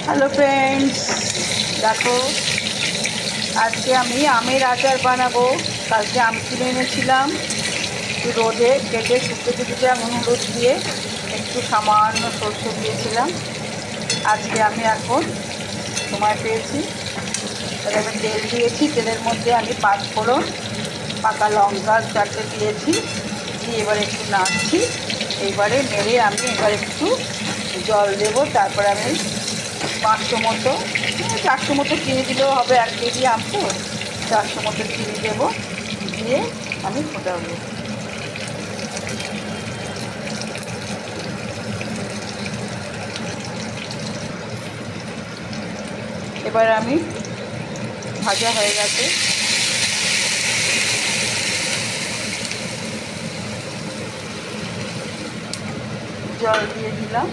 Hello friends, দেখো আজকে আমি আমের আচার বানাবো। কালকে আম কিনে এনেছিলাম, একটু রোদে কেটে শুকোতে দিতে হলুদ দিয়ে একটু সামান্য সরষে দিয়েছিলাম। আজকে আমি এখন সময় পেয়েছি, তাহলে আমি তেল দিয়েছি। তেলের মধ্যে আমি 5 ফোড়ন, পাকা লঙ্কা 4টে দিয়েছি, দিয়ে এবারে একটু নাড়ছি। এইবারে নেড়ে আমি এবার একটু জল দেবো। তারপরে আমি 500 মতো 400 মতো চিনি দিলেও হবে, 1 কেজি আম তো 400 মতো চিনি দেবো, দিয়ে আমি ফোটাবো। এবার আমি ভাজা হয়ে গেছে, জল দিয়ে দিলাম।